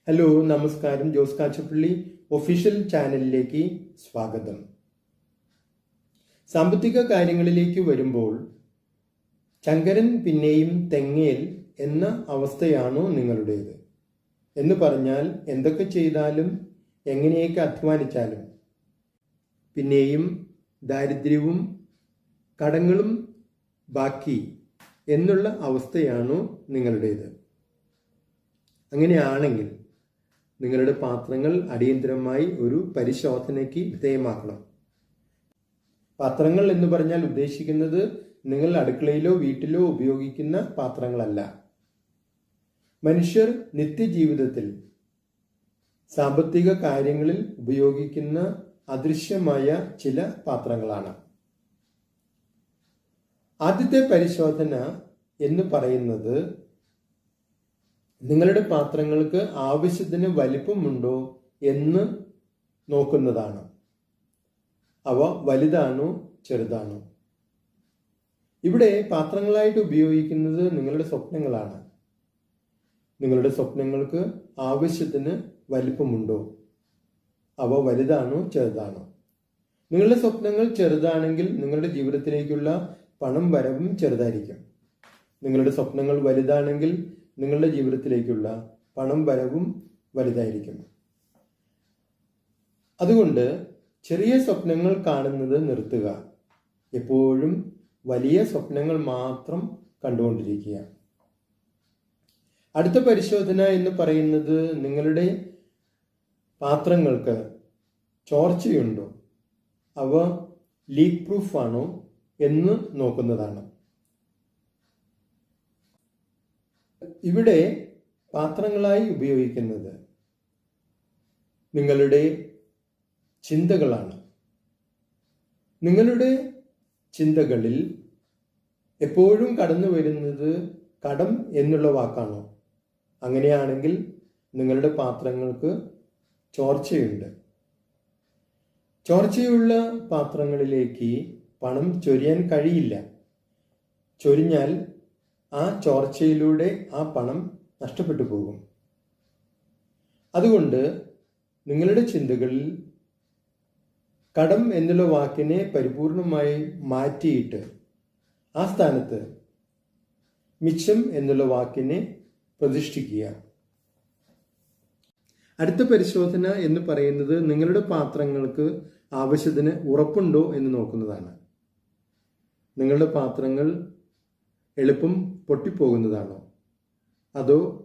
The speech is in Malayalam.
ഹലോ, നമസ്കാരം. ജോസ് കാച്ചപ്പള്ളി ഒഫീഷ്യൽ ചാനലിലേക്ക് സ്വാഗതം. സാമ്പത്തിക കാര്യങ്ങളിലേക്ക് വരുമ്പോൾ ചങ്കരൻ പിന്നെയും തെങ്ങേൽ എന്ന അവസ്ഥയാണോ നിങ്ങളുടേത്? എന്ന് പറഞ്ഞാൽ എന്തൊക്കെ ചെയ്താലും എങ്ങനെയൊക്കെ അധ്വാനിച്ചാലും പിന്നെയും ദാരിദ്ര്യവും കടങ്ങളും ബാക്കി എന്നുള്ള അവസ്ഥയാണോ നിങ്ങളുടേത്? അങ്ങനെയാണെങ്കിൽ നിങ്ങളുടെ പാത്രങ്ങൾ അടിയന്തരമായി ഒരു പരിശോധനയ്ക്ക് വിധേയമാക്കണം. പാത്രങ്ങൾ എന്ന് പറഞ്ഞാൽ ഉദ്ദേശിക്കുന്നത് നിങ്ങൾ അടുക്കളയിലോ വീട്ടിലോ ഉപയോഗിക്കുന്ന പാത്രങ്ങളല്ല. മനുഷ്യർ നിത്യജീവിതത്തിൽ സാമ്പത്തിക കാര്യങ്ങളിൽ ഉപയോഗിക്കുന്ന അദൃശ്യമായ ചില പാത്രങ്ങളാണ്. ആദ്യത്തെ പരിശോധന എന്ന് പറയുന്നത് നിങ്ങളുടെ പാത്രങ്ങൾക്ക് ആവശ്യത്തിന് വലിപ്പമുണ്ടോ എന്ന് നോക്കുന്നതാണ്. അവ വലുതാണോ ചെറുതാണോ? ഇവിടെ പാത്രങ്ങളായിട്ട് ഉപയോഗിക്കുന്നത് നിങ്ങളുടെ സ്വപ്നങ്ങളാണ്. നിങ്ങളുടെ സ്വപ്നങ്ങൾക്ക് ആവശ്യത്തിന് വലിപ്പമുണ്ടോ? അവ വലുതാണോ ചെറുതാണോ? നിങ്ങളുടെ സ്വപ്നങ്ങൾ ചെറുതാണെങ്കിൽ നിങ്ങളുടെ ജീവിതത്തിലേക്കുള്ള പണം വരവും ചെറുതായിരിക്കും. നിങ്ങളുടെ സ്വപ്നങ്ങൾ വലുതാണെങ്കിൽ നിങ്ങളുടെ ജീവിതത്തിലേക്കുള്ള പണം വരവും വലുതായിരിക്കും. അതുകൊണ്ട് ചെറിയ സ്വപ്നങ്ങൾ കാണുന്നത് നിർത്തുക. എപ്പോഴും വലിയ സ്വപ്നങ്ങൾ മാത്രം കണ്ടുകൊണ്ടിരിക്കുക. അടുത്ത പരിശോധന എന്ന് പറയുന്നത് നിങ്ങളുടെ പാത്രങ്ങൾക്ക് ചോർച്ചയുണ്ടോ, അവ ലീക്ക് പ്രൂഫ് ആണോ എന്ന് നോക്കുന്നതാണ്. ഇവിടെ പാത്രങ്ങളായി ഉപയോഗിക്കുന്നത് നിങ്ങളുടെ ചിന്തകളാണ്. നിങ്ങളുടെ ചിന്തകളിൽ എപ്പോഴും കടന്നു വരുന്നത് കടം എന്നുള്ള വാക്കാണോ? അങ്ങനെയാണെങ്കിൽ നിങ്ങളുടെ പാത്രങ്ങൾക്ക് ചോർച്ചയുണ്ട്. ചോർച്ചയുള്ള പാത്രങ്ങളിലേക്ക് പണം ചൊരിയാൻ കഴിയില്ല. ചൊരിഞ്ഞാൽ ആ ചോർച്ചയിലൂടെ ആ പണം നഷ്ടപ്പെട്ടു പോകും. അതുകൊണ്ട് നിങ്ങളുടെ ചിന്തകളിൽ കടം എന്നുള്ള വാക്കിനെ പരിപൂർണമായി മാറ്റിയിട്ട് ആ സ്ഥാനത്ത് മിച്ചം എന്നുള്ള വാക്കിനെ പ്രതിഷ്ഠിക്കുക. അടുത്ത പരിശോധന എന്ന് പറയുന്നത് നിങ്ങളുടെ പാത്രങ്ങൾക്ക് ആവശ്യത്തിന് ഉറപ്പുണ്ടോ എന്ന് നോക്കുന്നതാണ്. നിങ്ങളുടെ പാത്രങ്ങൾ എളുപ്പം പൊട്ടിപ്പോകുന്നതാണോ, അതോ